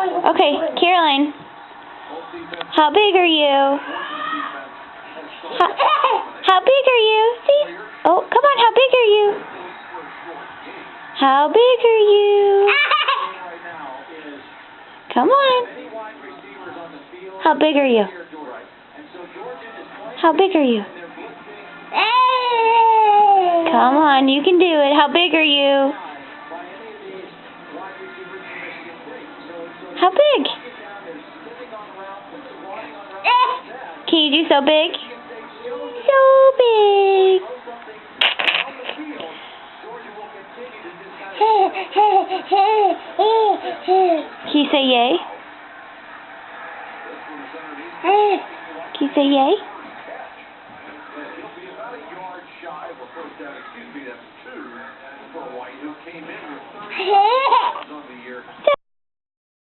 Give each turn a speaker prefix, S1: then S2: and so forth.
S1: Okay, Caroline. How big are you? How big are you? See? Oh, come on. How big are you? How big are you? Come on. How big are you? How big are you? Come on, you can do it. How big are you? How big? Can you do so big? So big. Can you say yay? Can you say yay? So